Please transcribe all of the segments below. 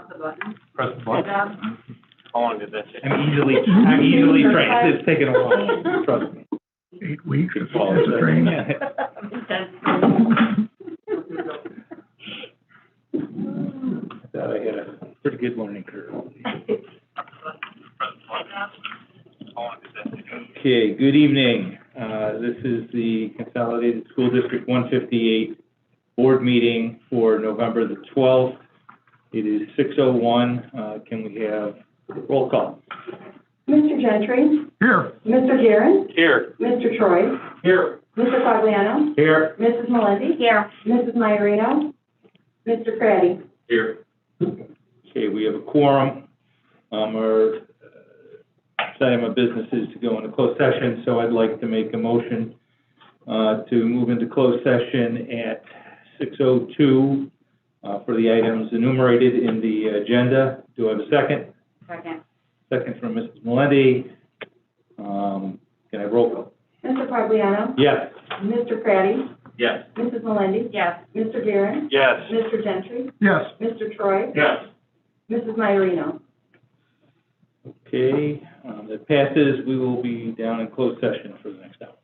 Press the button. Press the button. Good job. How long did that take? I'm easily trained. It's taken a while, trust me. 8 weeks, it's Well, a training. yeah. I thought I had a pretty good learning curve. Okay, good evening. This is the Consolidated School District 158 Board Meeting for November the 12th. It is 6:01. Can we have roll call? Mr. Gentry? Here. Mr. Guerin? Here. Mr. Troy? Here. Mr. Fagliano? Here. Mrs. Melendi? Here. Mrs. Maiorino? Mr. Craddy? Here. Okay, we have a quorum. Our item of business is to go into closed session, so I'd like to make a motion to move into closed session at 6:02 for the items enumerated in the agenda. Do I have a second? Second. Second from Mrs. Melendi. Can I have roll call? Mr. Fagliano? Yes. Mr. Craddy? Yes. Mrs. Melendi? Yes. Mr. Guerin? Yes. Mr. Gentry? Yes. Mr. Troy? Yes. Mrs. Maiorino? Okay, that passes. We will be down in closed session for the next hour.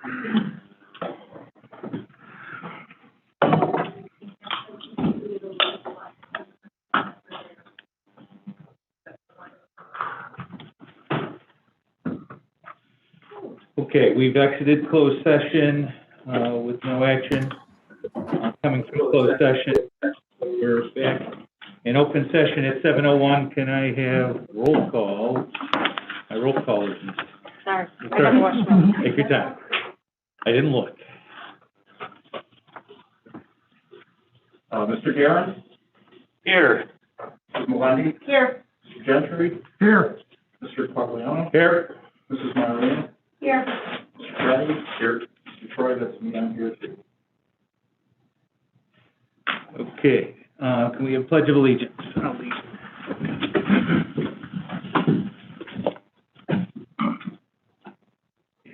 Okay, we've exited closed session with no action. Coming from closed session, we're back in open session at 7:01. Can I have roll call? My roll call is... Sorry, I gotta wash my hands. Take your time. I didn't look. Mr. Guerin? Here. Mrs. Melendi? Here. Mr. Gentry? Here. Mr. Quagliano? Here. Mrs. Marlena? Here. Mr. Petty? Here. Mr. Troy, that's me, I'm here too. Okay, can we have pledge of allegiance? I'll leave.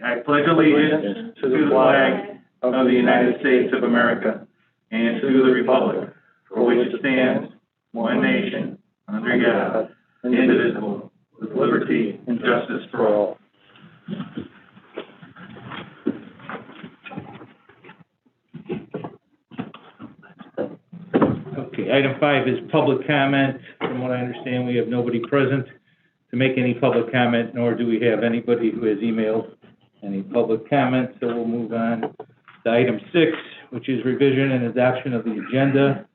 I pledge allegiance to the flag of the United States of America and to the republic for which it stands, one nation, under God, indivisible, with liberty and justice for all. Okay, item 5 is public comment. From what I understand, we have nobody present to make any public comment, nor do we have anybody who has emailed any public comment, so we'll move on to item 6, which is revision and adoption of the agenda.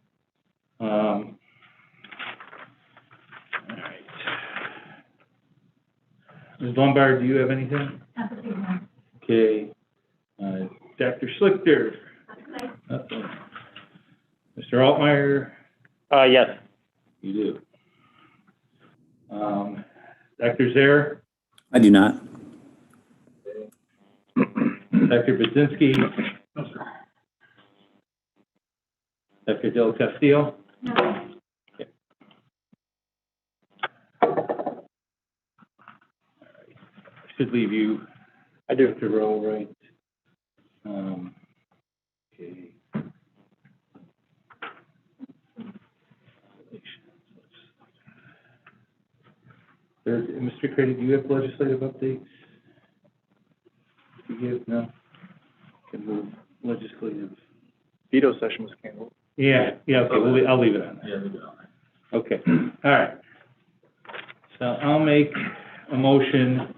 All right. Ms. Lombard, do you have anything? Okay. Dr. Schlichter? Mr. Altmeyer? Yes. You do. Dr. Zaire? I do not. Dr. Budzinski? No, sir. Dr. Del Castillo? No. Okay. All right. Should leave you. I do. Dr. Rowe, right? Okay. Mr. Craddock, do you have legislative updates? Do you have, no? Can move legislative. Veto session was canceled. Yeah, okay, I'll leave it on there. Yeah, we do. Okay, all right. So I'll make a motion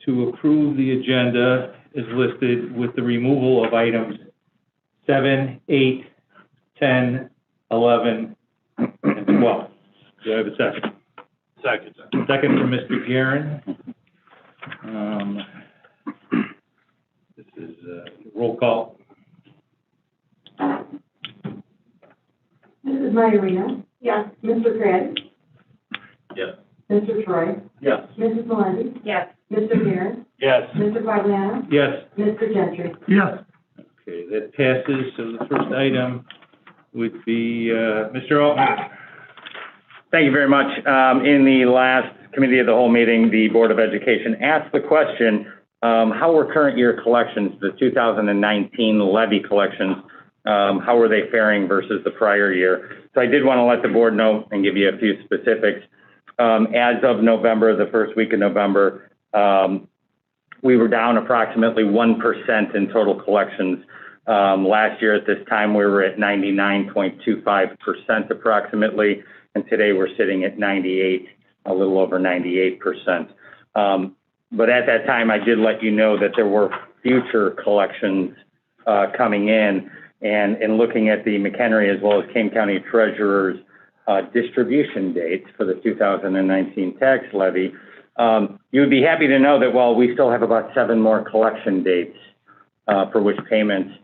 to approve the agenda as listed with the removal of items 7, 8, 10, 11, and 12. Do I have a second? Second. Second from Mr. Guerin. This is roll call. Mrs. Marlena? Yes. Mr. Craddock? Yes. Mr. Troy? Yes. Mrs. Melendi? Yes. Mr. Guerin? Yes. Mr. Quagliano? Yes. Mr. Gentry? Yes. Okay, that passes. So the first item would be Mr. Altman. Thank you very much. In the last committee of the whole meeting, the Board of Education asked the question, how were current year collections, the 2019 levy collections, how were they faring versus the prior year? So I did want to let the board know and give you a few specifics. As of November, the first week of November, we were down approximately 1% in total collections. Last year at this time, we were at 99.25% approximately, and today we're sitting at 98, a little over 98%. But at that time, I did let you know that there were future collections coming in, and in looking at the McHenry as well as Kane County Treasurer's distribution dates for the 2019 tax levy, you would be happy to know that while we still have about 7 more collection dates for which payments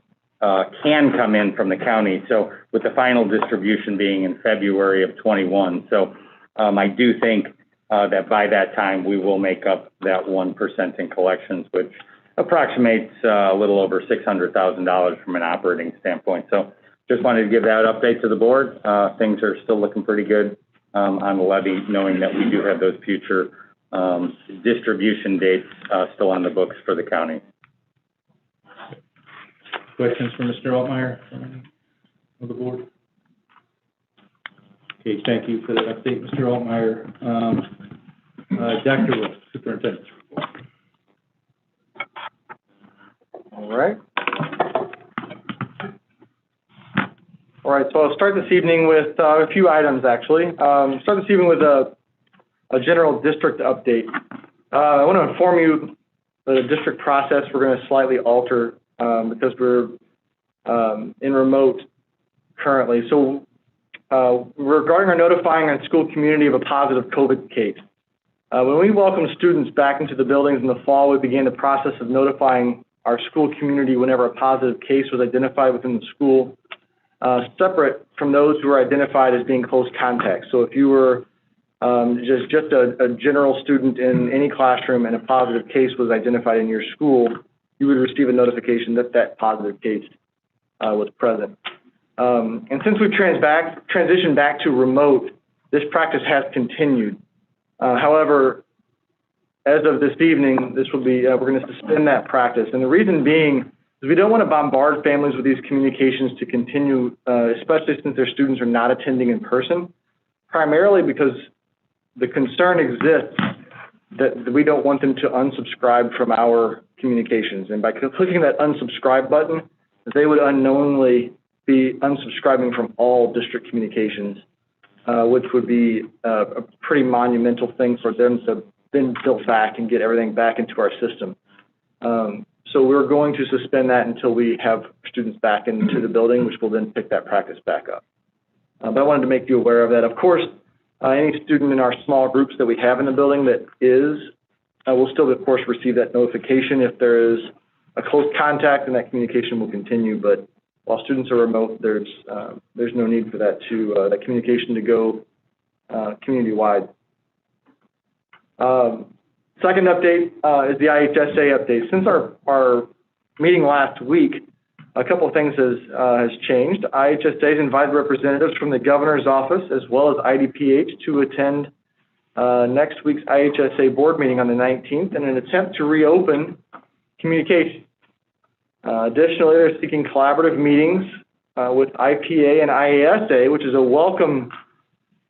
can come in from the county. So with the final distribution being in February of 21. So I do think that by that time we will make up that 1% in collections, which approximates a little over $600,000 from an operating standpoint. So just wanted to give that update to the board. Things are still looking pretty good on the levy, knowing that we do have those future distribution dates still on the books for the county. Questions for Mr. Altmeyer of the board? Okay, thank you for that update, Mr. Altmeyer. Dr. Rowe, Superintendent. All right. All right, so I'll start this evening with a few items, actually. Start this evening with a general district update. I want to inform you that the district process we're going to slightly alter because we're in remote currently. So regarding our notifying our school community of a positive COVID case, when we welcome students back into the buildings in the fall, we began the process of notifying our school community whenever a positive case was identified within the school, separate from those who were identified as being close contacts. So if you were just a general student in any classroom and a positive case was identified in your school, you would receive a notification that that positive case was present. And since we've transitioned back to remote, this practice has continued. However, as of this evening, this will be, we're going to suspend that practice. And the reason being is we don't want to bombard families with these communications to continue, especially since their students are not attending in person, primarily because the concern exists that we don't want them to unsubscribe from our communications. And by clicking that unsubscribe button, they would unknowingly be unsubscribing from all district communications, which would be a pretty monumental thing for them to then build back and get everything back into our system. So we're going to suspend that until we have students back into the building, which will then pick that practice back up. But I wanted to make you aware of that. Of course, any student in our small groups that we have in the building that will still, of course, receive that notification. If there is a close contact, then that communication will continue. But while students are remote, there's no need for that that communication to go community-wide. Second update is the IHSA update. Since our meeting last week, a couple of things has changed. IHSA has invited representatives from the governor's office as well as IDPH to attend next week's IHSA board meeting on the 19th in an attempt to reopen communication. Additionally, they're seeking collaborative meetings with IPA and IASA, which is a welcome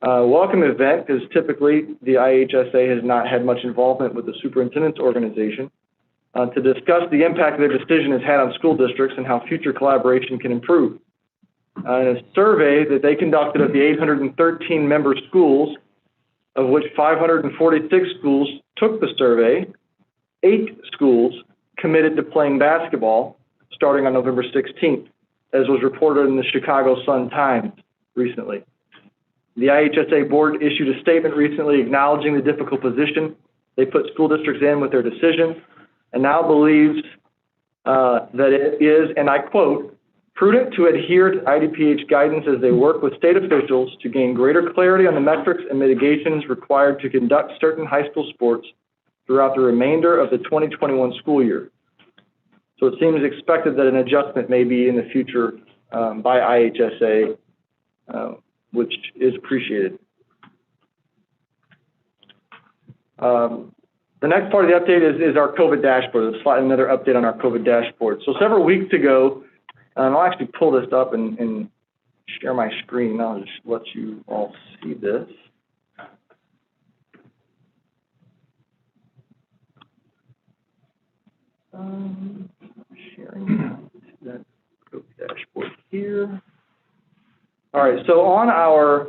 event because typically the IHSA has not had much involvement with the superintendent's organization, to discuss the impact their decision has had on school districts and how future collaboration can improve. In a survey that they conducted of the 813 member schools, of which 546 schools took the survey, 8 schools committed to playing basketball starting on November 16th, as was reported in the Chicago Sun-Times recently. The IHSA board issued a statement recently acknowledging the difficult position they put school districts in with their decision, and now believes that it is, and I quote, prudent to adhere to IDPH guidance as they work with state officials to gain greater clarity on the metrics and mitigations required to conduct certain high school sports throughout the remainder of the 2021 school year. So it seems expected that an adjustment may be in the future by IHSA, which is appreciated. The next part of the update is our COVID dashboard. There's another update on our COVID dashboard. So several weeks ago, and I'll actually pull this up and share my screen. I'll just let you all see this. Sharing that COVID dashboard here. All right, so on our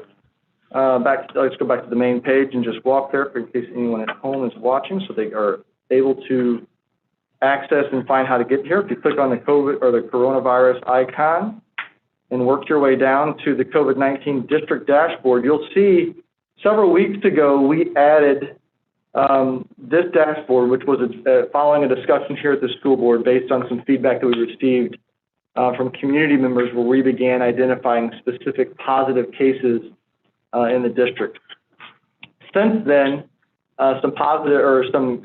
let's go back to the main page and just walk there in case anyone at home is watching, so they are able to access and find how to get here. If you click on the COVID or the coronavirus icon and work your way down to the COVID-19 district dashboard, you'll see several weeks ago we added this dashboard, which was following a discussion here at the school board based on some feedback that we received from community members where we began identifying specific positive cases in the district. Since then, some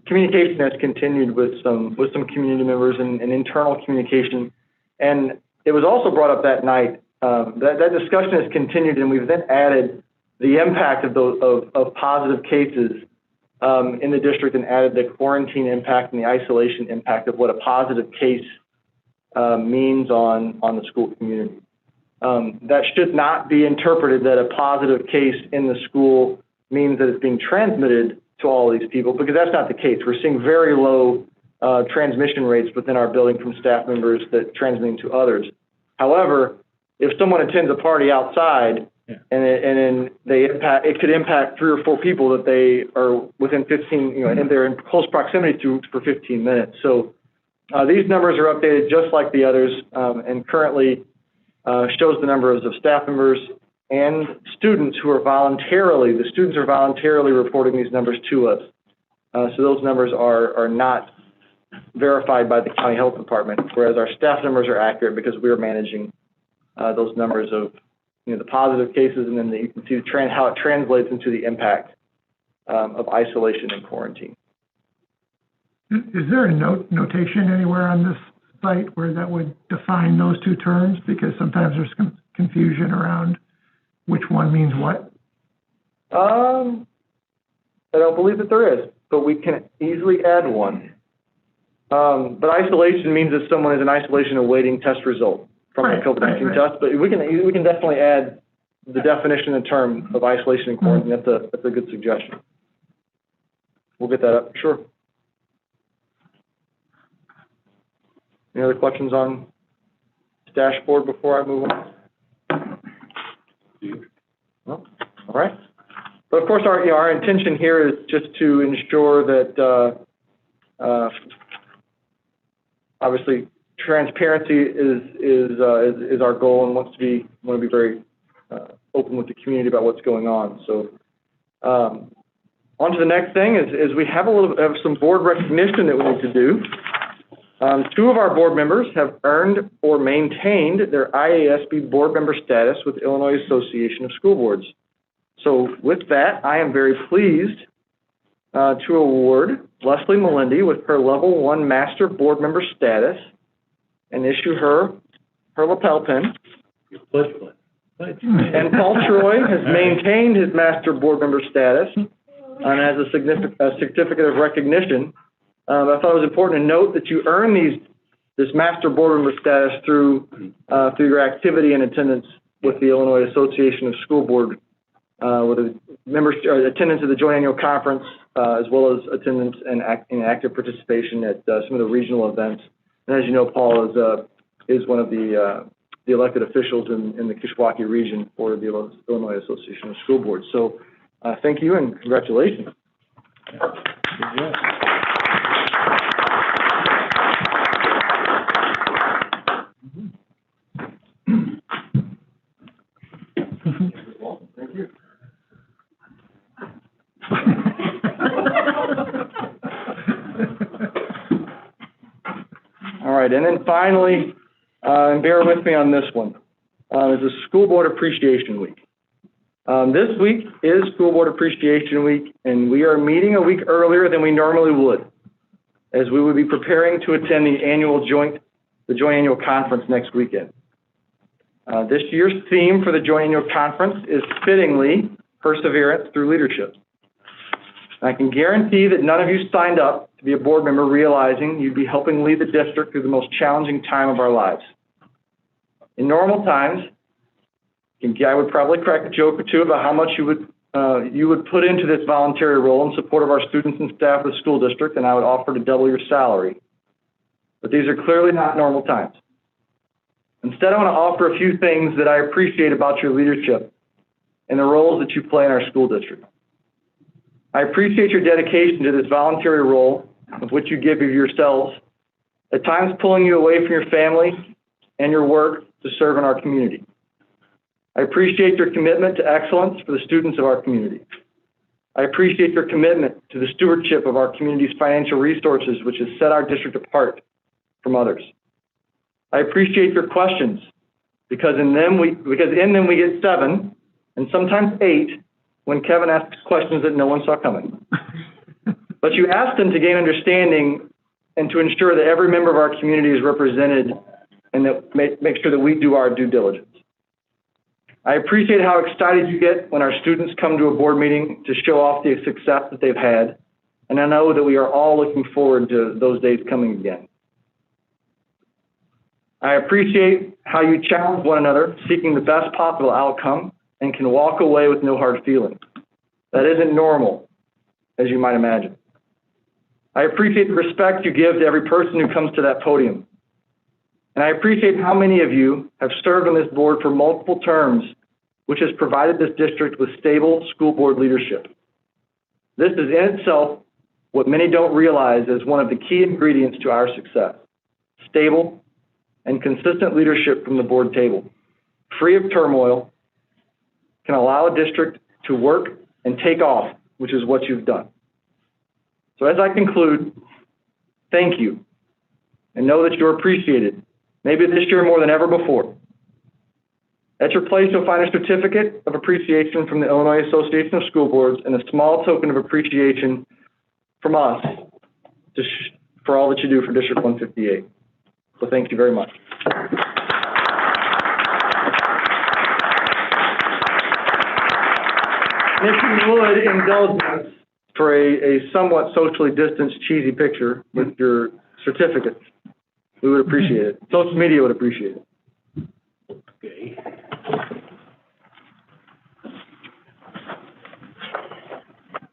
communication has continued with some community members and internal communication, and it was also brought up that night. That discussion has continued, and we've then added the impact of positive cases in the district, and added the quarantine impact and the isolation impact of what a positive case means on the school community. That should not be interpreted that a positive case in the school means that it's being transmitted to all these people, because that's not the case. We're seeing very low transmission rates within our building from staff members that transmitting to others. However, if someone attends a party outside and it could impact 3 or 4 people that they are within 15, and they're in close proximity to for 15 minutes. So these numbers are updated just like the others, and currently shows the numbers of staff members and students who are voluntarily reporting these numbers to us. So those numbers are not verified by the county health department, whereas our staff numbers are accurate because we are managing those numbers of the positive cases, and then you can see how it translates into the impact of isolation and quarantine. Is there a notation anywhere on this site where that would define those two terms? Because sometimes there's confusion around which one means what. I don't believe that there is, but we can easily add one. But isolation means that someone is in isolation awaiting test result from a COVID-19 test. But we can definitely add the definition and term of isolation and quarantine. That's a good suggestion. We'll get that up, sure. Any other questions on this dashboard before I move on? No? All right. But of course, our intention here is just to ensure that obviously transparency is our goal, and want to be very open with the community about what's going on. So on to the next thing is we have some board recognition that we need to do. 2 of our board members have earned or maintained their IASB board member status with the Illinois Association of School Boards. So with that, I am very pleased to award Leslie Melindy with her Level 1 Master Board Member status and issue her lapel pin. And Paul Troy has maintained his Master Board Member status and has a certificate of recognition. I thought it was important to note that you earn this Master Board Member status through your activity and attendance with the Illinois Association of School Board, with attendance at the Joint Annual Conference, as well as attendance and active participation at some of the regional events. And as you know, Paul is one of the elected officials in the Kishwaukee region for the Illinois Association of School Boards. So thank you and congratulations. Thank you. All right, and then finally, and bear with me on this one, is the School Board Appreciation Week. This week is School Board Appreciation Week, and we are meeting a week earlier than we normally would, as we would be preparing to attend the Joint Annual Conference next weekend. This year's theme for the Joint Annual Conference is fittingly Perseverance Through Leadership. I can guarantee that none of you signed up to be a board member realizing you'd be helping lead the district through the most challenging time of our lives. In normal times, I would probably crack a joke or two about how much you would put into this voluntary role in support of our students and staff of the school district, and I would offer to double your salary. But these are clearly not normal times. Instead, I want to offer a few things that I appreciate about your leadership and the roles that you play in our school district. I appreciate your dedication to this voluntary role, of which you give of yourselves, at times pulling you away from your family and your work to serve in our community. I appreciate your commitment to excellence for the students of our community. I appreciate your commitment to the stewardship of our community's financial resources, which has set our district apart from others. I appreciate your questions, because in them we get 7 and sometimes 8 when Kevin asks questions that no one saw coming. But you ask them to gain understanding and to ensure that every member of our community is represented, and that make sure that we do our due diligence. I appreciate how excited you get when our students come to a board meeting to show off the success that they've had, and I know that we are all looking forward to those days coming again. I appreciate how you challenge one another, seeking the best possible outcome, and can walk away with no hard feelings. That isn't normal, as you might imagine. I appreciate the respect you give to every person who comes to that podium. And I appreciate how many of you have served on this board for multiple terms, which has provided this district with stable school board leadership. This is in itself what many don't realize is one of the key ingredients to our success. Stable and consistent leadership from the board table, free of turmoil, can allow a district to work and take off, which is what you've done. So as I conclude, thank you, and know that you're appreciated, maybe this year more than ever before. At your place, you'll find a certificate of appreciation from the Illinois Association of School Boards and a small token of appreciation from us for all that you do for District 158. So thank you very much. And if you would indulge us for a somewhat socially distanced, cheesy picture with your certificates, we would appreciate it. Social media would appreciate it. Okay.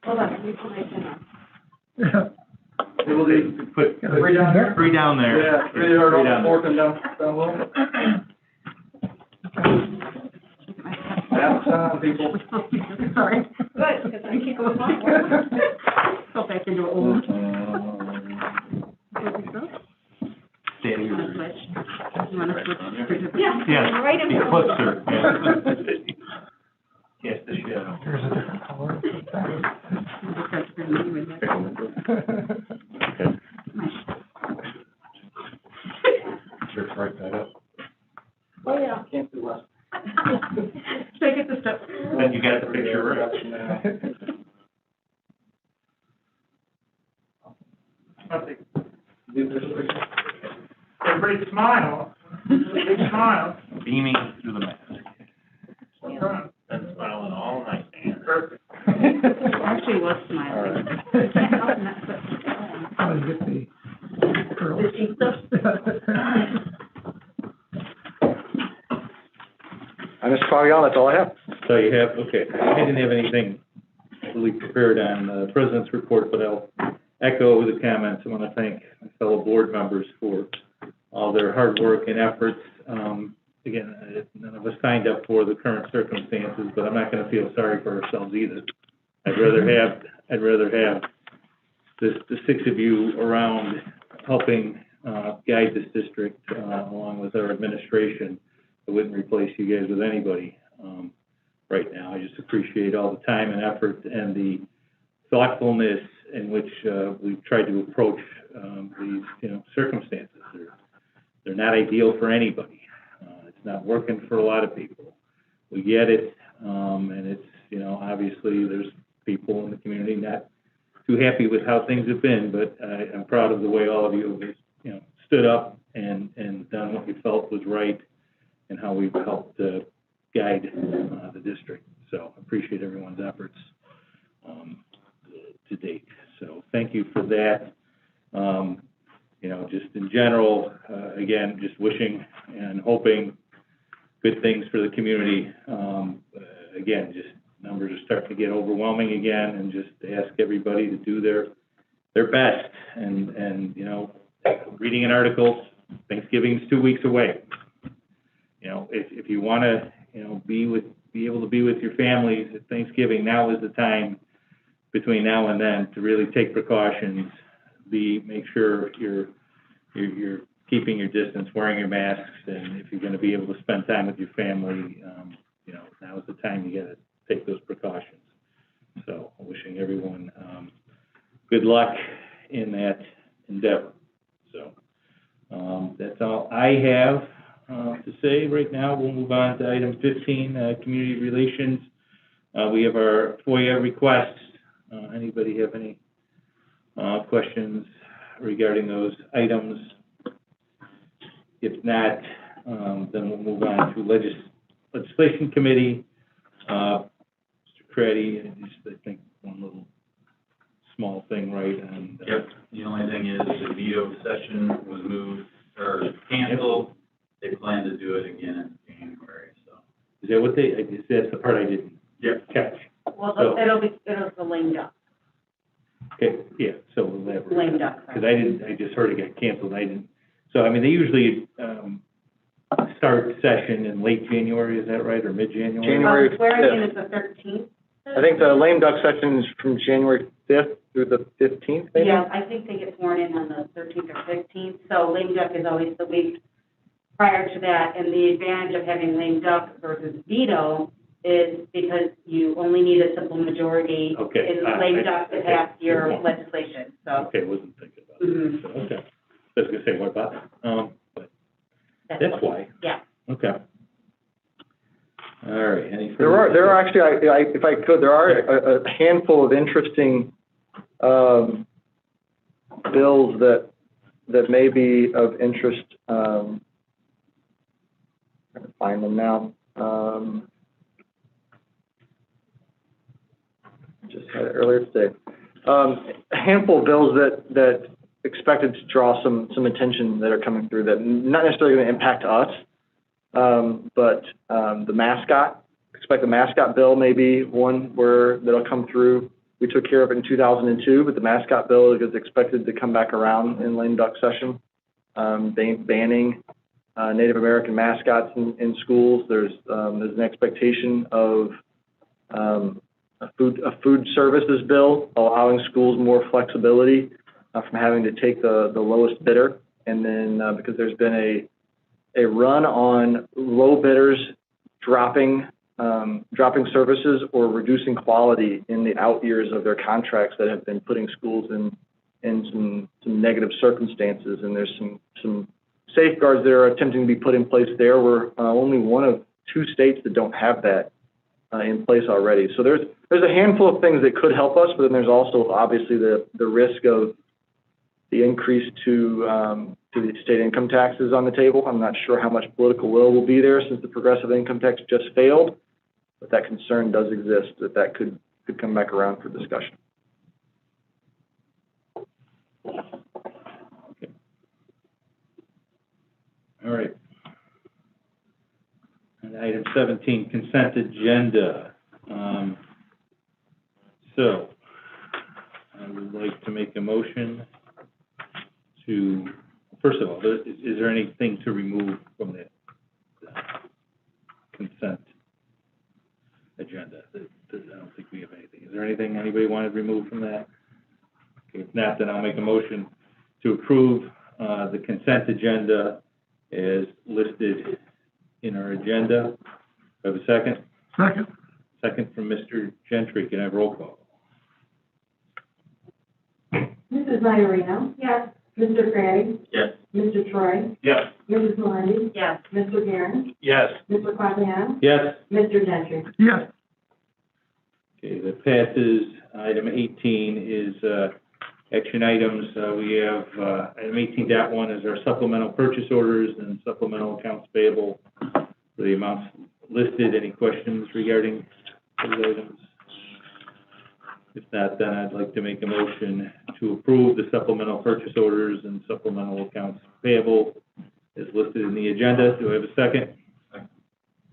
Hold on, let me put my pen on. Put Three down there? three down there. Yeah, three are Three down there. fourth and down low. That's, people. Sorry. Good, because I can't go forward. Go back into it. Old. Stand You here. want to switch? You want to switch? Yeah, Yeah. Right in be front. closer. Yes, the shadow. Here's a different color. Sure, right side up. Oh, yeah. Can't do less. Should I get the stuff? Then you got the picture right. Everybody smile. Big smile. Beaming through the mask. Been smiling all night, man. Perfect. Actually was smiling. I'll get the curls. The cheek stuff? Mr. Fabian, that's all I have. So you have, okay, I didn't have anything really prepared on the president's report, but I'll echo the comments. I want to thank my fellow board members for all their hard work and efforts. Again, none of us signed up for the current circumstances, but I'm not going to feel sorry for ourselves either. I'd rather have the six of you around helping guide this district along with our administration. I wouldn't replace you guys with anybody right now. I just appreciate all the time and effort and the thoughtfulness in which we've tried to approach these, circumstances. They're not ideal for anybody. It's not working for a lot of people. We get it, and it's, obviously there's people in the community not too happy with how things have been, but I'm proud of the way all of you have, stood up and done what you felt was right and how we've helped guide the district. So I appreciate everyone's efforts to date. So thank you for that. Just in general, again, just wishing and hoping good things for the community. Again, just numbers are starting to get overwhelming again, and just ask everybody to do their best. And reading an article, Thanksgiving's 2 weeks away. If you want to, be able to be with your families at Thanksgiving, now is the time between now and then to really take precautions. Make sure you're keeping your distance, wearing your masks, and if you're going to be able to spend time with your family, now is the time you got to take those precautions. So I'm wishing everyone good luck in that endeavor. So that's all I have to say right now. We'll move on to item 15, community relations. We have our FOIA requests. Anybody have any questions regarding those items? If not, then we'll move on to legislation committee. Mr. Craddy, I think one little small thing, right? And, Yep, the only thing is the veto session was moved or canceled. They plan to do it again in January, so. Is that what that's the part I didn't catch? Well, So- it'll be lame duck. Okay, yeah, so we'll have. Lame because I just heard it got canceled, I didn't. So, I mean, they usually, start session in late January, is that right, or mid-January? January Swearing in is the 13th. I think the lame duck session is from January 5th through the 15th, maybe? Yeah, I think they get sworn in on the 13th or 15th, so lame duck is always the week prior to that, and the advantage of having lame duck versus veto is because you only need a simple majority Okay. in lame duck to pass your Good point. legislation, so. Okay, wasn't thinking about it. Mhm. So, okay. I was gonna say, what about, but that's why. Yeah. Okay. All right, any There further? are actually, if I could, there are a handful of interesting, bills that may be of interest, trying to find them now. Just had it earlier today. A handful of bills that expected to draw some attention that are coming through that not necessarily going to impact us, but the mascot, expect the mascot bill may be one that'll come through. We took care of it in 2002, but the mascot bill is expected to come back around in lame duck session, banning Native American mascots in schools. There's an expectation of a food services bill allowing schools more flexibility from having to take the lowest bidder. And then because there's been a run on low bidders dropping services or reducing quality in the out years of their contracts that have been putting schools in some negative circumstances. And there's some safeguards that are attempting to be put in place there. We're only one of 2 states that don't have that in place already. So there's a handful of things that could help us, but then there's also obviously the risk of the increase to the state income taxes on the table. I'm not sure how much political will be there since the progressive income tax just failed, but that concern does exist that could come back around for discussion. Okay. All right. And item 17, consent agenda. So I would like to make a motion to, first of all, is there anything to remove from the consent agenda? I don't think we have anything. Is there anything anybody wanted removed from that? Okay, if not, then I'll make a motion to approve the consent agenda as listed in our agenda. Do I have a second? Second. Second from Mr. Gentry. Can I have roll call? Mrs. Iarino? Yes. Mr. Grady? Yes. Mr. Troy? Yes. Mrs. Melendy? Yes. Mr. Guerin? Yes. Mr. Quagliano? Yes. Mr. Gentry? Yes. Okay, that passes. Item 18 is action items. We have item 18.1 is our supplemental purchase orders and supplemental accounts payable for the amounts listed. Any questions regarding those items? If not, then I'd like to make a motion to approve the supplemental purchase orders and supplemental accounts payable as listed in the agenda. Do I have a second?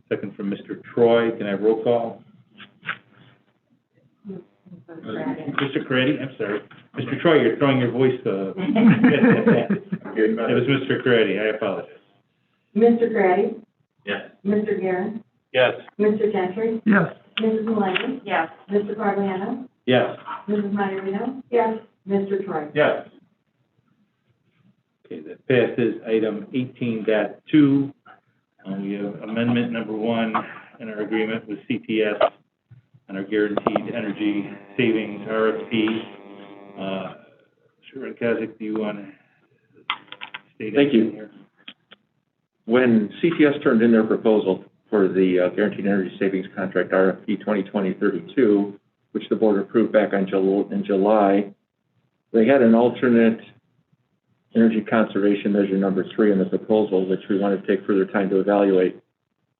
Second from Mr. Troy. Can I have roll call? Mr. Crady, I'm sorry. Mr. Troy, you're throwing your voice. It was Mr. Crady. I apologize. Mr. Grady? Yes. Mr. Guerin? Yes. Mr. Gentry? Yes. Mrs. Melendy? Yes. Mr. Quagliano? Yes. Mrs. Iarino? Yes. Mr. Troy? Yes. Okay, that passes. Item 18.2. We have amendment number 1 in our agreement with CTS and our guaranteed energy savings RFP. Superintendent Kazic, do you want to state Thank you. anything here? When CTS turned in their proposal for the Guaranteed Energy Savings Contract RFP 2020-32, which the board approved back in July, they had an alternate energy conservation measure number 3 in the proposal, which we wanted to take further time to evaluate.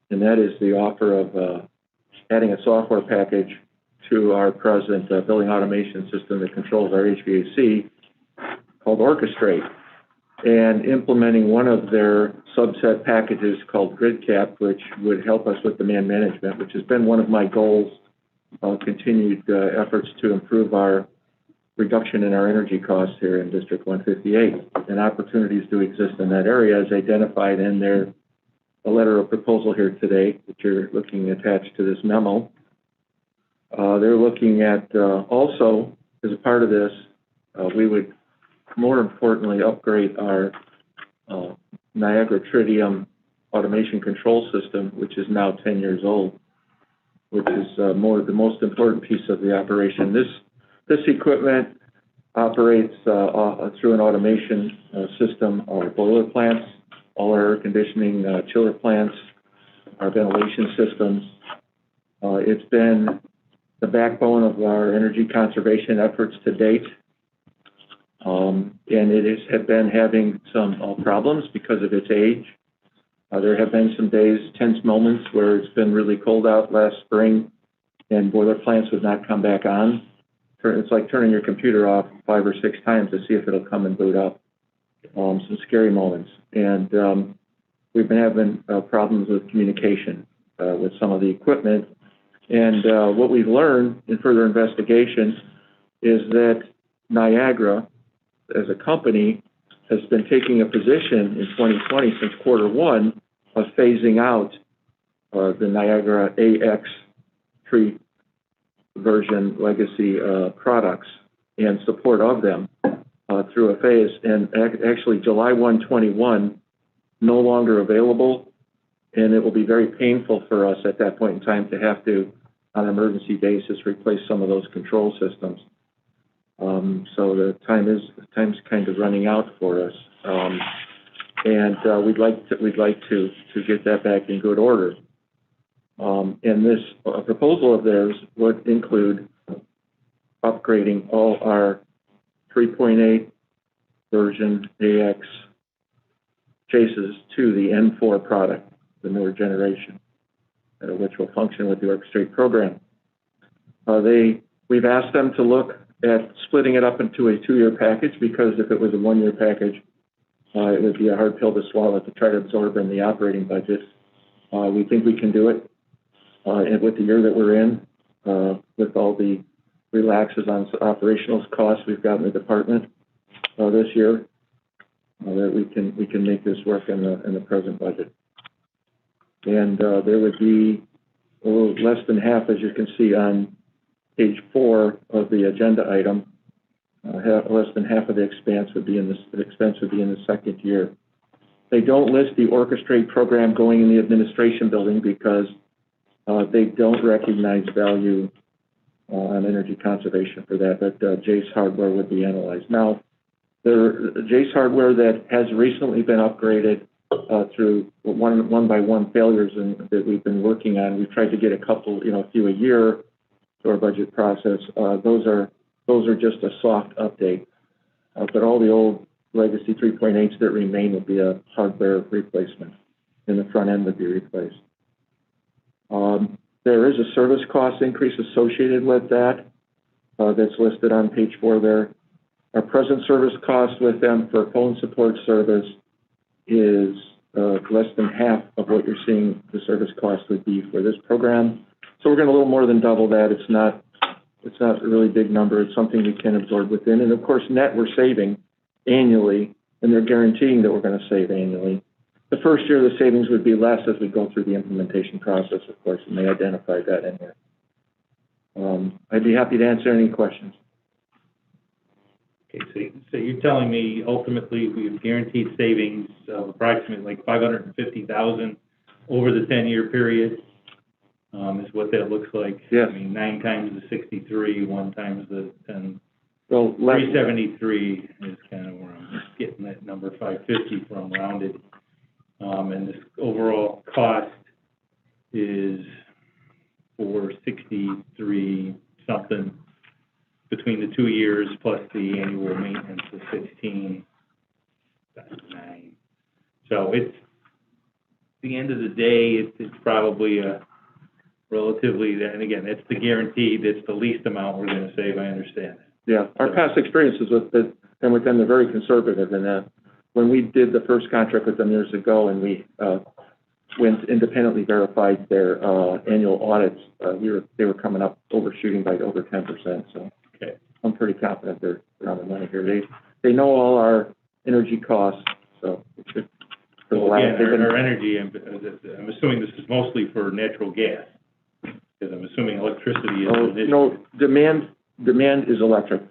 And that is the offer of adding a software package to our present building automation system that controls our HVAC called Orchestrate, and implementing one of their subset packages called GridCap, which would help us with demand management, which has been one of my goals of continued efforts to improve our reduction in our energy costs here in District 158. And opportunities do exist in that area as identified in their a letter of proposal here today that you're looking attached to this memo. They're looking at also, as a part of this, we would more importantly upgrade our Niagara Tritium automation control system, which is now 10 years old, which is the most important piece of the operation. This equipment operates through an automation system, our boiler plants, all our air conditioning chiller plants, our ventilation systems. It's been the backbone of our energy conservation efforts to date. And it had been having some problems because of its age. There have been some days, tense moments, where it's been really cold out last spring and boiler plants would not come back on. It's like turning your computer off 5 or 6 times to see if it'll come and boot up. Some scary moments. And we've been having problems with communication with some of the equipment. And what we've learned in further investigation is that Niagara, as a company, has been taking a position in 2020 since Q1 of phasing out the Niagara AX tree version legacy products and support of them through a phase. And actually, July 1, 21, no longer available, and it will be very painful for us at that point in time to have to, on an emergency basis, replace some of those control systems. So the time's kind of running out for us, and we'd like to get that back in good order. And this proposal of theirs would include upgrading all our 3.8 version AX chases to the N4 product, the newer generation, which will function with the Orchestrate program. We've asked them to look at splitting it up into a 2-year package, because if it was a 1-year package, it would be a hard pill to swallow to try to absorb in the operating budget. We think we can do it, and with the year that we're in, with all the relaxes on operational costs we've got in the department this year, that we can make this work in the present budget. And there would be a little less than half, as you can see on page 4 of the agenda item. Less than half of the expense would be in the second year. They don't list the Orchestrate program going in the administration building because they don't recognize value on energy conservation for that, but Jace hardware would be analyzed. Now, the Jace hardware that has recently been upgraded through one-by-one failures that we've been working on, we've tried to get a few a year to our budget process. Those are just a soft update, but all the old legacy 3.8s that remain will be a hardware replacement, and the front end would be replaced. There is a service cost increase associated with that that's listed on page 4 there. Our present service cost with them for phone support service is less than half of what you're seeing the service cost would be for this program. So we're going to a little more than double that. It's not a really big number. It's something we can absorb within. And of course, net we're saving annually, and they're guaranteeing that we're going to save annually. The first year, the savings would be less as we go through the implementation process, of course, and they identified that in there. I'd be happy to answer any questions. Okay, so you're telling me ultimately we have guaranteed savings of approximately like $550,000 over the 10-year period, is what that looks like? Yes. I mean, 9 times the 63, 1 times the 10. Well, 373 is kind of where I'm getting that number 550 from, rounded. And this overall cost is $463 something between the 2 years plus the annual maintenance of 16. That's 9. So it's, at the end of the day, it's probably a relatively, and again, it's the guaranteed, it's the least amount we're going to save, I understand. Yeah, our past experiences with them, they're very conservative, and when we did the first contract with them years ago, and we went independently verified their annual audits, they were coming up overshooting by over 10%. So, okay, I'm pretty confident they're on the money here. They know all our energy costs, so it should. For the Well, last, again, they've been, our energy, I'm assuming this is mostly for natural gas, because I'm assuming electricity is an issue. no, demand is electric.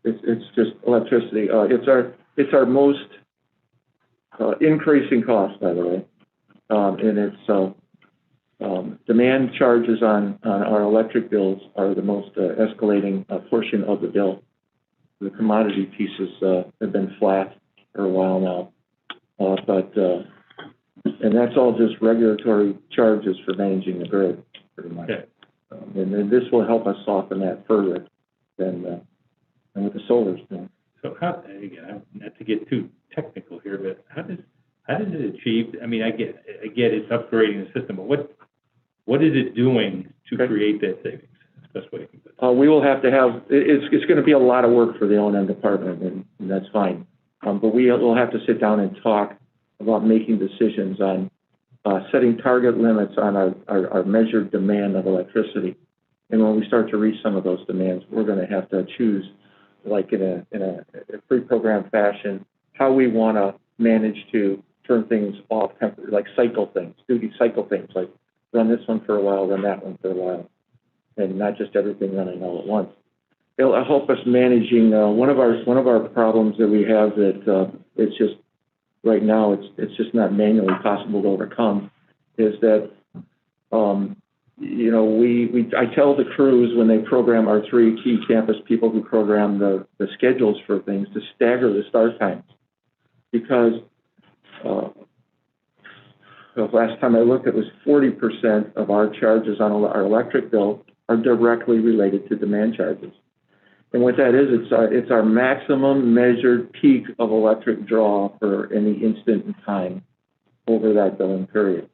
It's just electricity. It's our most increasing cost, by the way. And it's demand charges on our electric bills are the most escalating portion of the bill. The commodity pieces have been flat for a while now, and that's all just regulatory charges for managing the grid, pretty much. Okay. And then this will help us soften that further than what the solar's doing. So how, again, not to get too technical here, but how does it achieve, I mean, I get it's upgrading the system, but what is it doing to create that savings? That's the best way I can put it. We will have to have, it's going to be a lot of work for the O&M department, and that's fine. But we'll have to sit down and talk about making decisions on setting target limits on our measured demand of electricity. And when we start to reach some of those demands, we're going to have to choose, like in a pre-programmed fashion, how we want to manage to turn things off, like cycle things, like run this one for a while, run that one for a while, and not just everything running all at once. It'll help us managing one of our problems that we have that it's just right now it's just not manually possible to overcome is that I tell the crews when they program our 3 key campus people who program the schedules for things to stagger the start times, because the last time I looked, it was 40% of our charges on our electric bill are directly related to demand charges. And what that is, it's our maximum measured peak of electric draw for any instant in time over that billing period.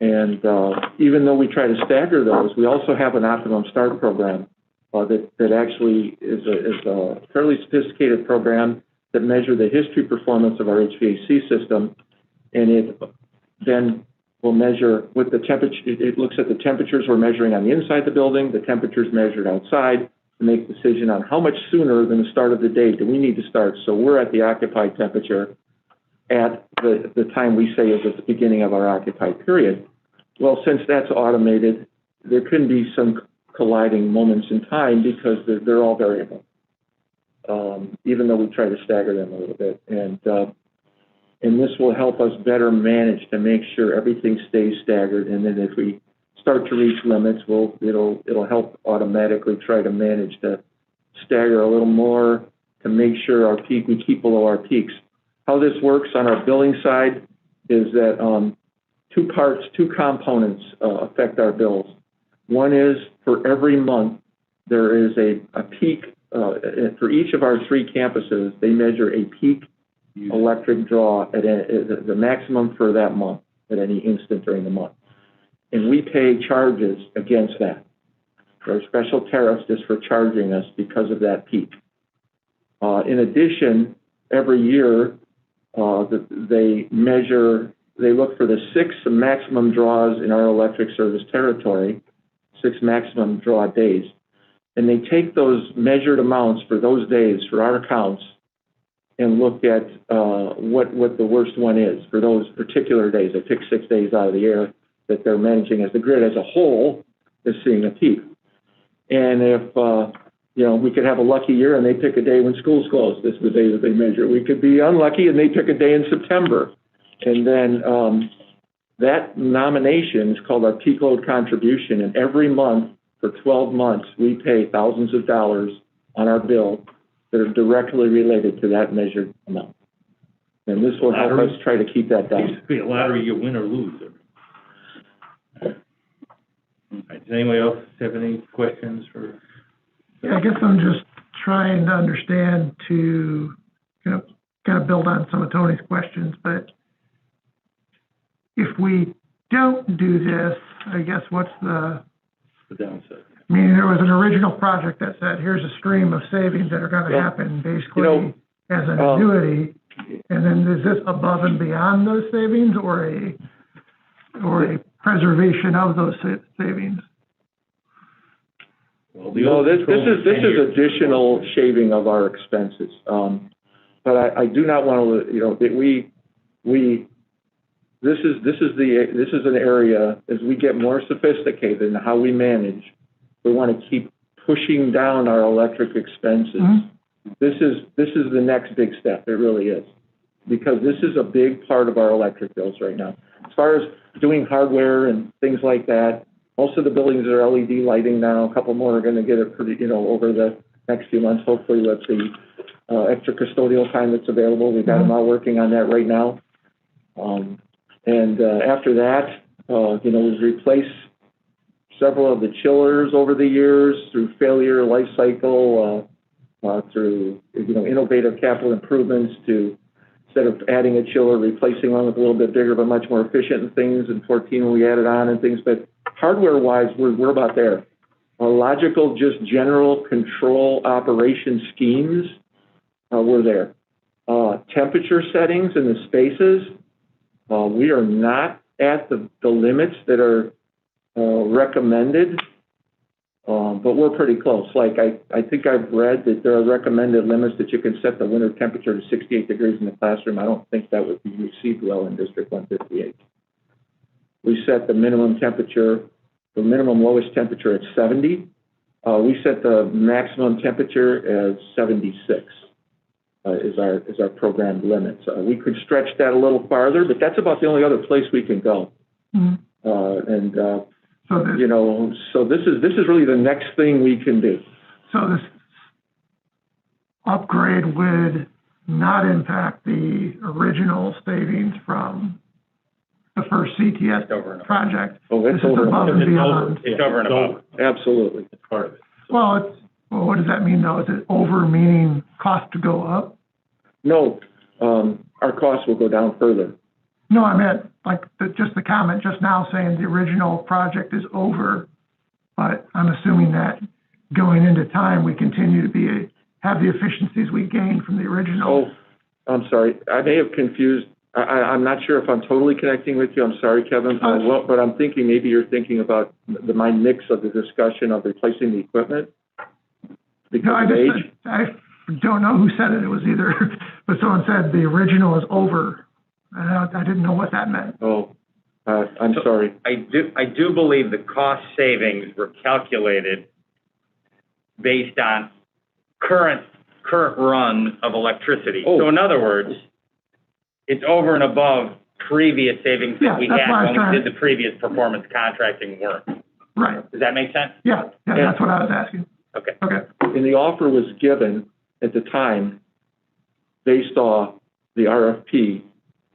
And even though we try to stagger those, we also have an optimum start program that actually is a fairly sophisticated program that measures the history performance of our HVAC system, and it then will measure with the temperature. It looks at the temperatures we're measuring on the inside the building, the temperatures measured outside, to make a decision on how much sooner than the start of the day do we need to start. So we're at the occupied temperature at the time we say is at the beginning of our occupied period. Well, since that's automated, there can be some colliding moments in time because they're all variable, even though we try to stagger them a little bit. And this will help us better manage to make sure everything stays staggered. And then if we start to reach limits, it'll help automatically try to manage to stagger a little more to make sure we keep below our peaks. How this works on our billing side is that two components affect our bills. One is for every month, there is a peak, for each of our 3 campuses, they measure a peak electric draw at the maximum for that month at any instant during the month. And we pay charges against that. There are special tariffs just for charging us because of that peak. In addition, every year, they look for the 6 maximum draws in our electric service territory, 6 maximum draw days. And they take those measured amounts for those days for our accounts and look at what the worst one is for those particular days. They pick 6 days out of the year that they're managing as the grid as a whole is seeing a peak. And if, we could have a lucky year and they pick a day when school's closed, this is the day that they measure. We could be unlucky and they pick a day in September. And then that nomination is called our peak load contribution. And every month for 12 months, we pay thousands of dollars on our bill that are directly related to that measured amount. And this will help us try to keep that down. Basically, a lottery, you win or lose. All right, does anybody else have any questions for? Yeah, I guess I'm just trying to understand to, kind of build on some of Tony's questions, but if we don't do this, I guess what's the downside? I mean, there was an original project that said, here's a stream of savings that are going to happen basically as an annuity, and then is this above and beyond those savings or a preservation of those savings? Well, the No, old this control was is 10 years. additional shaving of our expenses. But I do not want to, you know, that this is an area, as we get more sophisticated in how we manage, we want to keep pushing down our electric expenses. Mm-hmm. This is the next big step, it really is. Because this is a big part of our electric bills right now. As far as doing hardware and things like that, most of the buildings are LED lighting now. A couple more are going to get it pretty, you know, over the next few months, hopefully with the extra custodial time that's available. We've got them all working on that right now. After that, you know, we've replaced several of the chillers over the years through failure life cycle, through, you know, innovative capital improvements to, instead of adding a chiller, replacing one with a little bit bigger but much more efficient and things. In 14 when we added on and things, but hardware-wise, we're about there. Logical, just general control operation schemes, we're there. Temperature settings in the spaces, we are not at the limits that are recommended, but we're pretty close. Like, I think I've read that there are recommended limits that you can set the winter temperature to 68 degrees in the classroom. I don't think that would be received well in District 158. We set the minimum temperature, the minimum lowest temperature at 70. We set the maximum temperature as 76 is our programmed limit. We could stretch that a little farther, but that's about the only other place we can go. Mm-hmm. You know, so this is really the next thing we can do. So this upgrade would not impact the original savings from the first CTS project. Oh, This it's is over. above and beyond. It's over and above. Absolutely. It's part of it. Well, what does that mean though? Is it over meaning cost to go up? No, our costs will go down further. No, I meant like just the comment just now saying the original project is over, but I'm assuming that going into time, we continue to have the efficiencies we gained from the original. Oh, I'm sorry. I may have confused. I'm not sure if I'm totally connecting with you. I'm sorry, Kevin. But I'm thinking maybe you're thinking about my mix of the discussion of replacing the equipment because No, of age. I don't know who said it. It was either, but someone said the original is over. I didn't know what that meant. Oh, I'm sorry. I do believe the cost savings were calculated based on current run of electricity. Oh. So in other words, it's over and above previous savings Yeah, that we that's had why I was when trying we to- did the previous performance contracting work. Right. Does that make sense? Yeah, that's what I was asking. Okay. Okay. And the offer was given at the time based off the RFP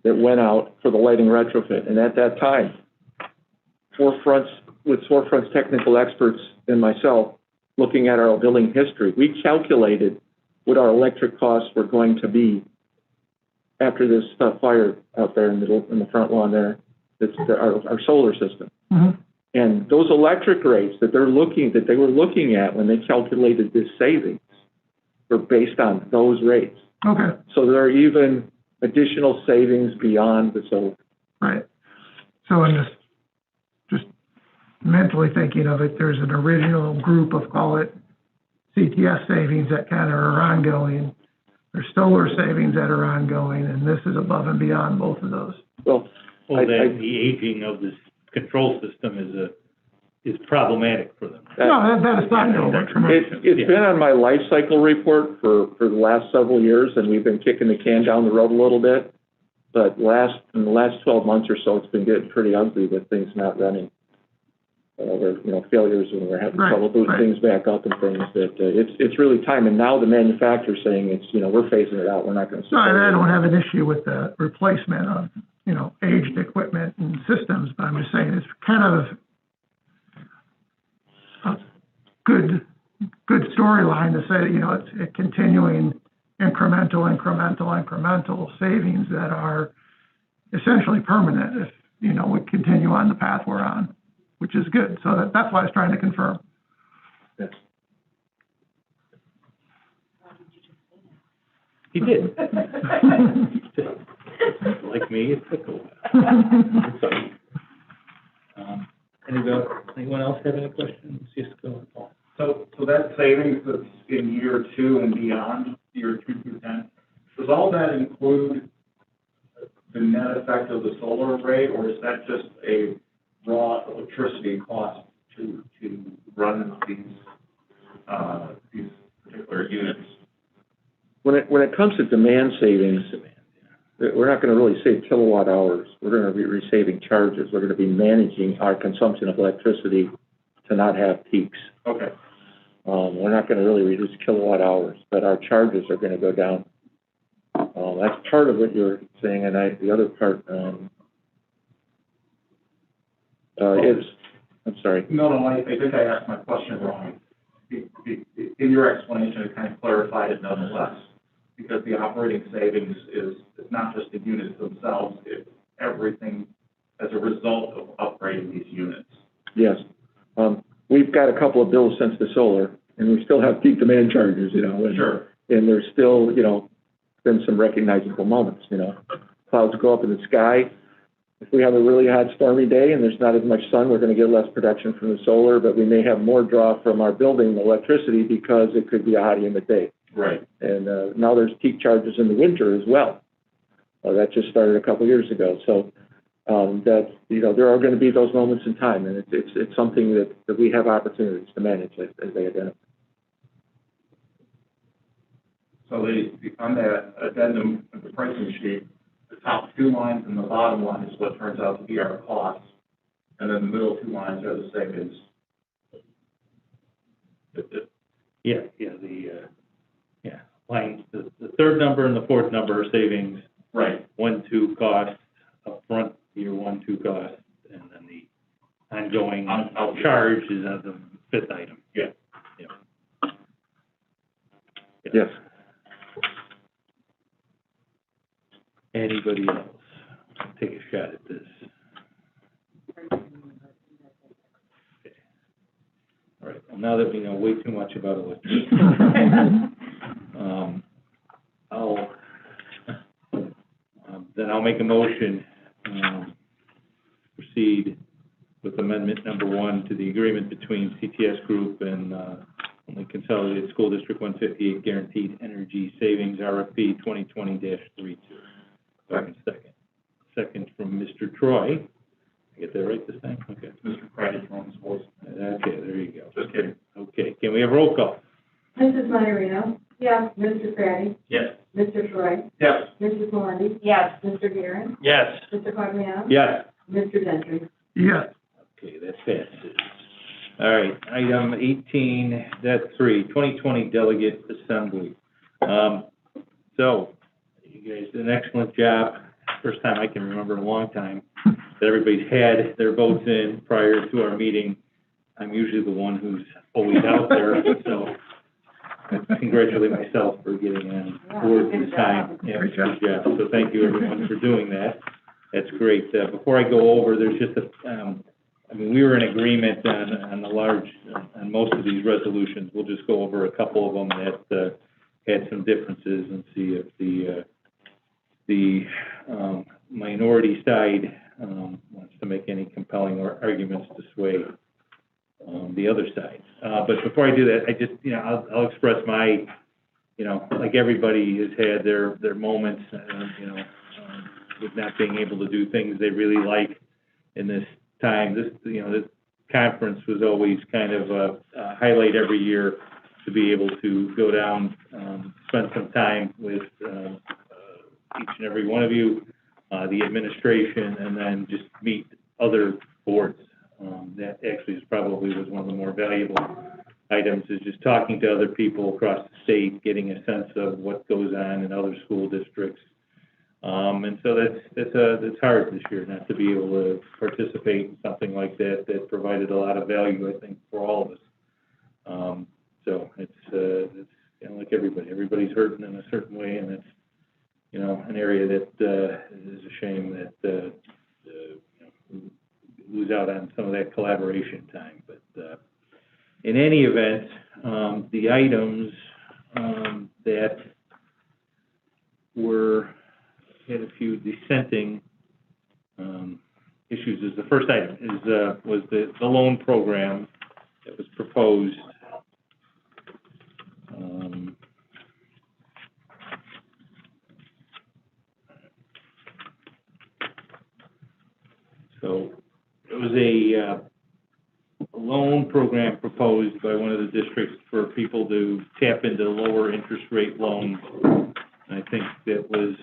that went out for the lighting retrofit. And at that time, with Forefront's technical experts and myself, looking at our billing history, we calculated what our electric costs were going to be after this fire out there in the front lawn there. That's our solar system. Mm-hmm. And those electric rates that they were looking at when they calculated this savings were based on those rates. Okay. So there are even additional savings beyond the solar. Right. So in this, just mentally thinking of it, there's an original group of, call it, CTS savings that kind of are ongoing. There's solar savings that are ongoing, and this is above and beyond both of those. Well, The aging of this control system is problematic for them. No, that aside, though, it's been on my life cycle report for the last several years, and we've been kicking the can down the road a little bit. But in the last 12 months or so, it's been getting pretty ugly with things not running. Failures, and we're having trouble booting things back up and things. That it's really time. And now the manufacturer's saying we're phasing it out. We're not going to. No, I don't have an issue with the replacement of aged equipment and systems, but I'm just saying it's kind of a good storyline to say that it's a continuing incremental savings that are essentially permanent if we continue on the path we're on, which is good. So that's why I was trying to confirm. Yes. He did. Like me, it took a while. Anyone else have any questions? Just go. So savings that's in year 2 and beyond, year 2 through 10, does all that include the net effect of the solar array, or is that just a raw electricity cost to run these particular units? When it comes to demand savings, we're not gonna really save kilowatt hours. We're gonna be saving charges. We're gonna be managing our consumption of electricity to not have peaks. Okay. We're not gonna really reduce kilowatt hours, but our charges are gonna go down. That's part of what you're saying, and the other part, is, I'm sorry. No, I think I asked my question wrong. In your explanation, it kind of clarified it nonetheless, because the operating savings is not just the units themselves, it's everything as a result of upgrading these units. Yes. We've got a couple of bills since the solar, and we still have peak demand charges, and, Sure. and there's still, been some recognizable moments, Clouds go up in the sky. If we have a really hot stormy day and there's not as much sun, we're gonna get less production from the solar, but we may have more draw from our building electricity because it could be a hot humid day. Right. And, now there's peak charges in the winter as well. That just started a couple years ago, so, there are gonna be those moments in time, and it's something that we have opportunities to manage as they identify. So on that addendum, the pricing sheet, the top 2 lines and the bottom line is what turns out to be our costs, and then the middle 2 lines are the savings. Lines, the third number and the fourth number are savings. Right. 1, 2 cost upfront, year 1, 2 cost, and then the ongoing charge is the 5th item. Yeah. Yes. Anybody else? Take a shot at this. Okay. All right, well, now that we know way too much about electricity, I'll make a motion, proceed with amendment number 1 to the agreement between CTS Group and, the Consolidated School District 158 Guaranteed Energy Savings RFP 2020-32. Second from Mr. Troy. I get that right this time? Okay. Mr. Craddock owns voice. Okay, there you go. Just kidding. Okay, can we have roll call? Mrs. Minorino? Yes. Mr. Craddock? Yes. Mr. Troy? Yes. Mrs. Melendi? Yes. Mr. Guerin? Yes. Mr. Quagliano? Yes. Mr. Gentry? Yes. Okay, that passes. All right, item 18.3, 2020 Delegate Assembly. So, you guys did an excellent job. First time I can remember in a long time that everybody's had their votes in prior to our meeting. I'm usually the one who's always out there, so I congratulate myself for getting on board this time. Yeah, Great job. good job. So thank you everyone for doing that. That's great. Before I go over, there's just we were in agreement on most of these resolutions. We'll just go over a couple of them that had some differences and see if the minority side wants to make any compelling arguments to sway the other side. But before I do that, I just, I'll express my, like everybody has had their moments, with not being able to do things they really like in this time. This conference was always kind of a highlight every year to be able to go down, spend some time with each and every one of you, the administration, and then just meet other boards. That actually probably was one of the more valuable items, is just talking to other people across the state, getting a sense of what goes on in other school districts. And so that's hard this year not to be able to participate in something like that provided a lot of value, I think, for all of us. So it's like everybody's hurting in a certain way, and it's an area that is a shame that lose out on some of that collaboration time. But in any event, the items that had a few dissenting issues. Is the first item was the loan program that was proposed So it was a loan program proposed by one of the districts for people to tap into lower interest rate loans. And I think that was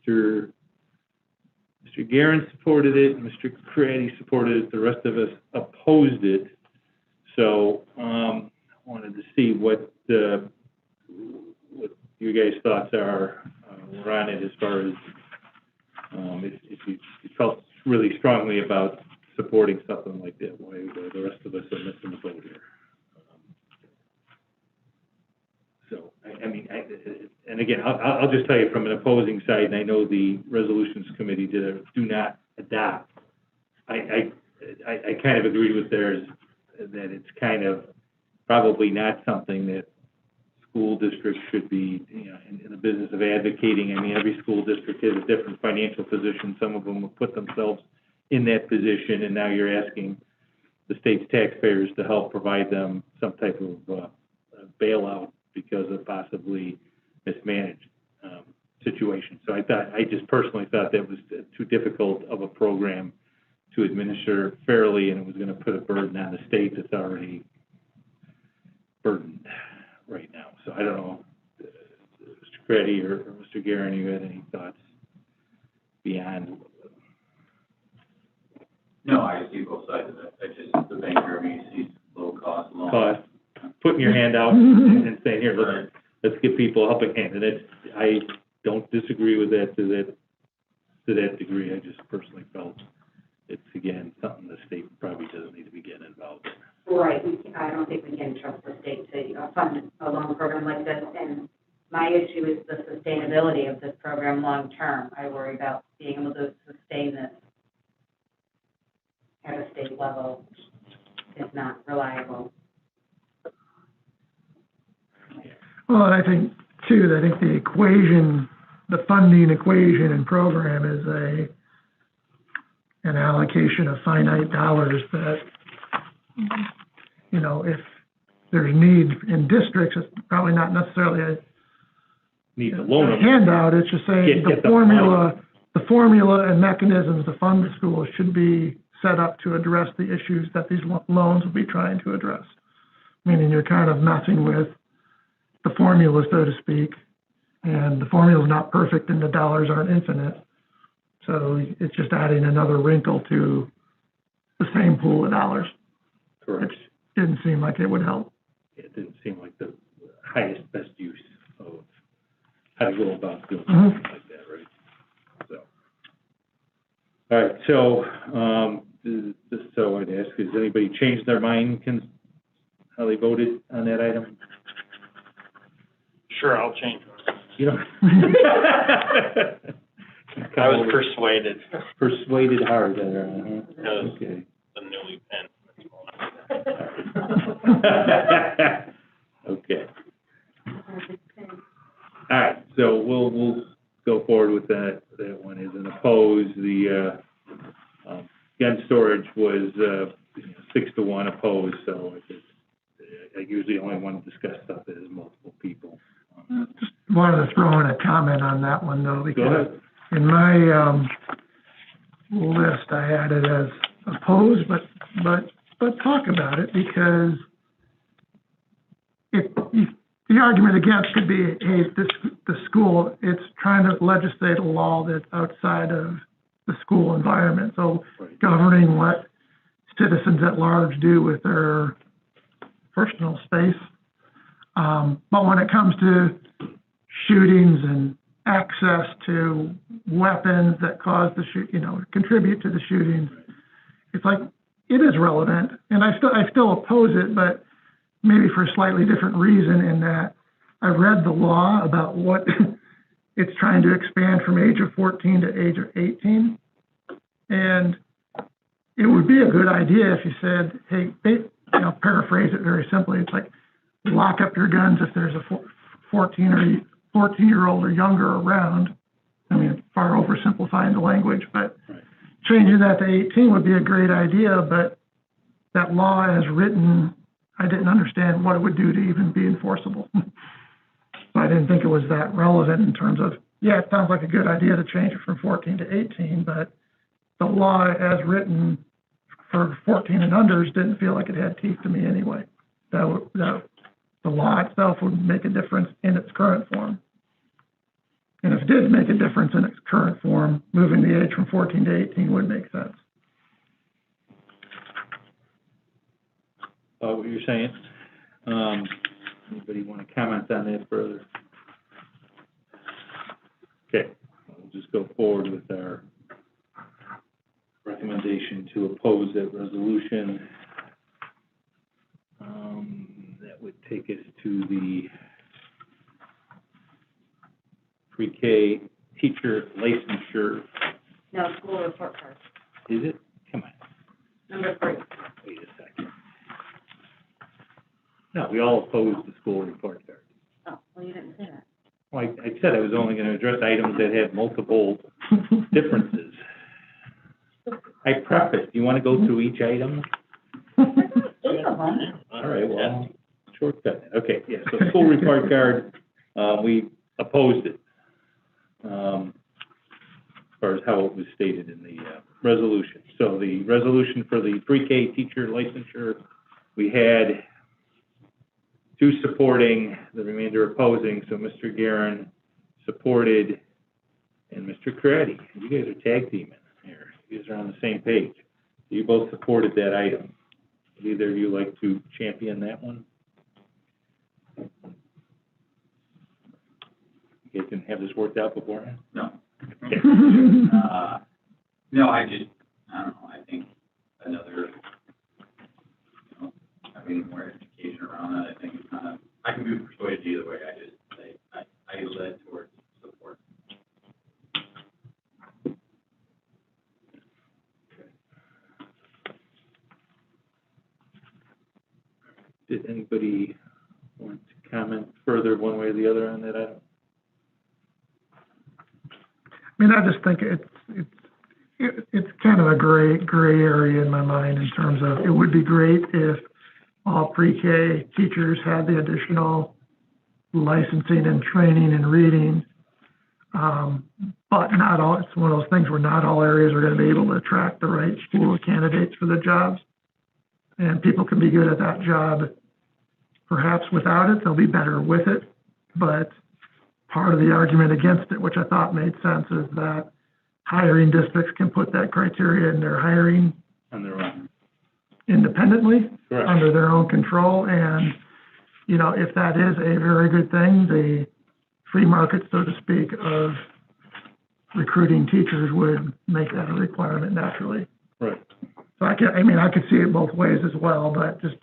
Mr. Guerin supported it, Mr. Craddy supported it, the rest of us opposed it. So, I wanted to see what your guys' thoughts are, were on it as far as, if you felt really strongly about supporting something like that, why the rest of us are missing the boat here. So, I mean, and again, I'll just tell you from an opposing side, and I know the resolutions committee do not adopt. I kind of agree with theirs, that it's kind of probably not something that school districts should be, in the business of advocating. I mean, every school district has a different financial position. Some of them will put themselves in that position, and now you're asking the state's taxpayers to help provide them some type of bailout because of possibly mismanaged situation. So I just personally thought that was too difficult of a program to administer fairly, and it was going to put a burden on the state that's already burdened right now. So I don't know, Mr. Craddy or Mr. Guerin, you had any thoughts beyond? No, I see both sides of it. The banker, I mean, sees low cost loan. Cost, putting your hand out and saying, here, let's give people a helping hand. And I don't disagree with that to that degree. I just personally felt it's, again, something the state probably doesn't need to be getting involved in. Right, I don't think we can trust the state to fund a loan program like this, and my issue is the sustainability of this program long-term. I worry about being able to sustain this at a state level is not reliable. Well, and I think, too, the equation, the funding equation and program is an allocation of finite dollars that, if there's need in districts, it's probably not necessarily a handout. It's just saying the formula and mechanisms to fund the schools should be set up to address the issues that these loans will be trying to address. Meaning you're kind of messing with the formula, so to speak, and the formula is not perfect and the dollars aren't infinite. So it's just adding another wrinkle to the same pool of dollars. Correct. Which didn't seem like it would help. It didn't seem like the highest, best use of how to go about doing Mm-hmm. something like that, right? So, all right, so, just so I'd ask, has anybody changed their mind, how they voted on that item? Sure, I'll change. You know? I was persuaded. Persuaded hard there, Okay. The newly pen. Okay. All right, so we'll go forward with that one as an opposed. The gun storage was 6-1 opposed, so I usually only want to discuss stuff that is multiple people. Just wanted to throw in a comment on that one, though, because Go ahead. in my list, I had it as opposed, but talk about it, because the argument against could be, hey, the school, it's trying to legislate a law that's outside of the school environment, so governing what citizens at large do with their personal space. But when it comes to shootings and access to weapons that cause contribute to the shootings, it's like, it is relevant, and I still oppose it, but maybe for a slightly different reason, in that I read the law about what it's trying to expand from age of 14 to age of 18, and it would be a good idea if you said, hey, paraphrase it very simply, it's like, lock up your guns if there's a 14-year-old or younger around. I mean, far oversimplifying the language, but changing that to 18 would be a great idea, but that law as written, I didn't understand what it would do to even be enforceable. So I didn't think it was that relevant in terms of, yeah, it sounds like a good idea to change it from 14 to 18, but the law as written for 14 and unders didn't feel like it had teeth to me anyway. That the law itself would make a difference in its current form. And if it did make a difference in its current form, moving the age from 14 to 18 would make sense. What you're saying? Anybody want to comment on that further? Okay, we'll just go forward with our recommendation to oppose that resolution. That would take us to the pre-K teacher licensure. No, school report card, Is it? Come on, number 3. wait a second. No, we all oppose the school report card. Oh, well, you didn't say that. Well, I said I was only going to address items that had multiple differences. I prefaced, you want to go through each item? All right, well, shortcut it. Okay, yeah, so school report card, we opposed it, as far as how it was stated in the resolution. So the resolution for the pre-K teacher licensure, we had 2 supporting, the remainder opposing. So Mr. Guerin supported, and Mr. Craddy. You guys are tag teaming here. You guys are on the same page. You both supported that item. Would either of you like to champion that one? You guys can have this worked out beforehand? No. Okay. No, I don't know, I think another, having more education around that, I think it's kind of, I can be persuaded either way, I led towards support. Did anybody want to comment further one way or the other on that item? I mean, I just think it's kind of a gray area in my mind in terms of, it would be great if all pre-K teachers had the additional licensing and training and reading. But not all, it's one of those things where not all areas are going to be able to attract the right pool of candidates for the jobs. And people can be good at that job perhaps without it, they'll be better with it. But part of the argument against it, which I thought made sense, is that hiring districts can put that criteria in their hiring On their own. independently, Correct. under their own control. And, you know, if that is a very good thing, the free market, so to speak, of recruiting teachers would make that a requirement naturally. Right. So I could see it both ways as well, but just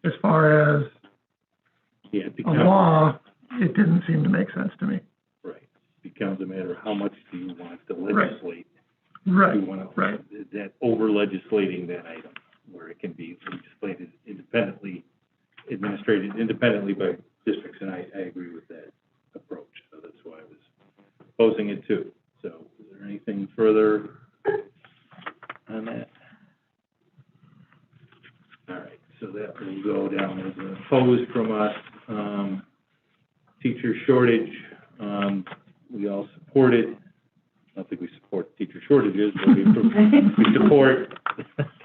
as far as Yeah, it a becomes, law, it didn't seem to make sense to me. right, becomes a matter of how much do you want to legislate? Right, Do you want to, right. that over-legislating that item, where it can be legislated independently, administrated independently by districts, and I agree with that approach, so that's why I was opposing it too. So, is there anything further on that? All right, so that will go down as an opposed from us. Teacher shortage, we all supported. I don't think we support teacher shortages, but we support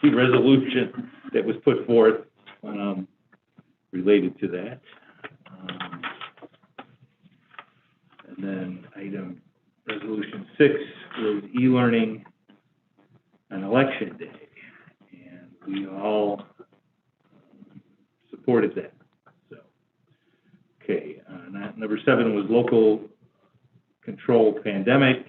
the resolution that was put forth, related to that. And then item, resolution 6 was e-learning on election day. And we all supported that, so. Okay, number 7 was local control pandemic.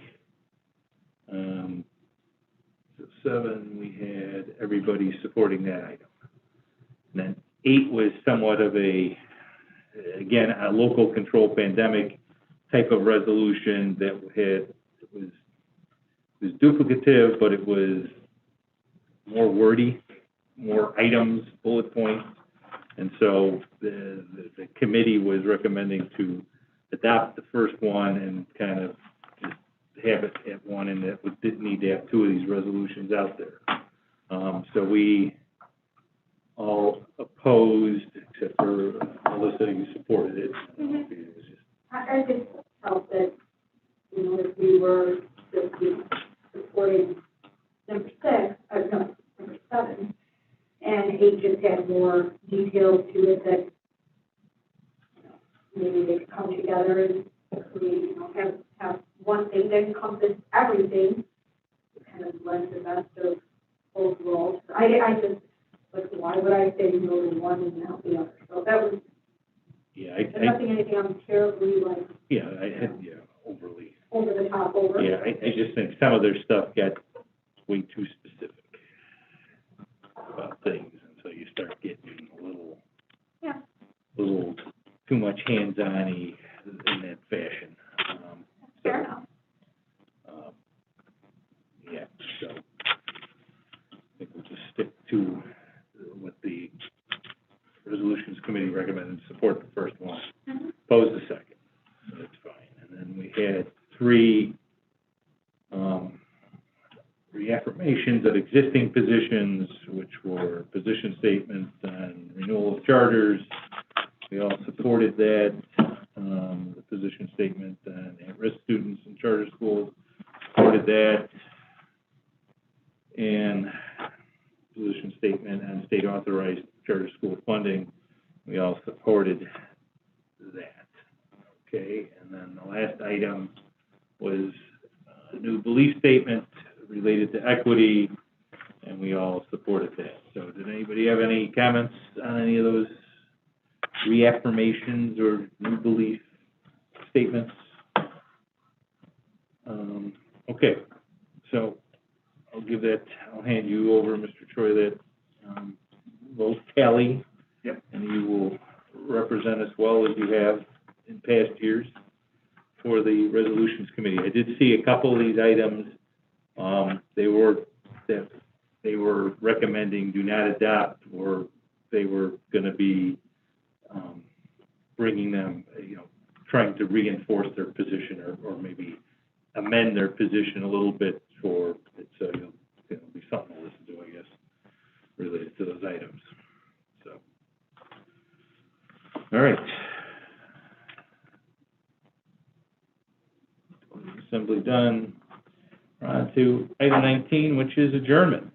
So 7, we had everybody supporting that item. And then 8 was somewhat of a local control pandemic type of resolution that it was duplicative, but it was more wordy, more items, bullet points. And so the committee was recommending to adopt the first one and kind of just have it at one, and that we didn't need to have 2 of these resolutions out there. So we all opposed, except for Melissa, you supported it. It was just, I just felt that, if we were just supporting number 7, and 8 just had more details to it that, you know, maybe they could come together and create, you know, have one thing that encompasses everything, kind of blend the best of both worlds. I just, like, why would I say no to one and not the other? So that was, Yeah, anything I'm terribly, like, overly. over the top over. Yeah, I just think some of their stuff got way too specific about things, and so you start getting a little too much hands-on-y in that fashion. Fair enough. Yeah, so I think we'll just stick to what the Resolutions Committee recommended, support the first one, oppose the second. That's fine. And then we had 3 reaffirmations of existing positions, which were position statements and renewal of charters. We all supported that, the position statement and at-risk students in charter schools, supported that. And position statement and state authorized charter school funding, we all supported that. Okay, and then the last item was a new belief statement related to equity, and we all supported that. So did anybody have any comments on any of those reaffirmations or new belief statements? Okay, so I'll hand you over, Mr. Troy, that vote tally. Yep. And you will represent us well as you have in past years for the Resolutions Committee. I did see a couple of these items, they were recommending do not adopt, or they were gonna be, bringing them, trying to reinforce their position or maybe amend their position a little bit for, it'll be something to listen to, I guess, related to those items. So, all right. Assembly done. We're on to item 19, which is adjournment.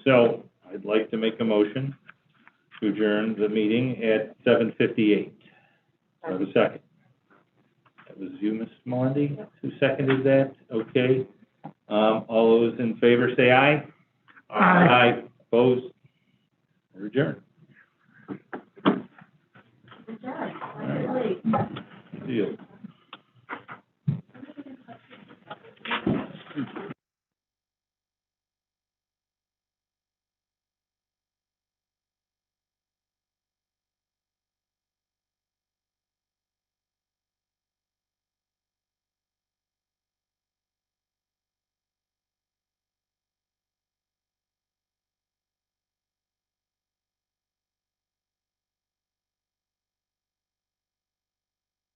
So I'd like to make a motion to adjourn the meeting at 7:58. Do I have a second? That was you, Ms. Melindy, who seconded that? Okay. All those in favor say aye. Aye. Opposed? We're adjourned. Good job. All right. Deal.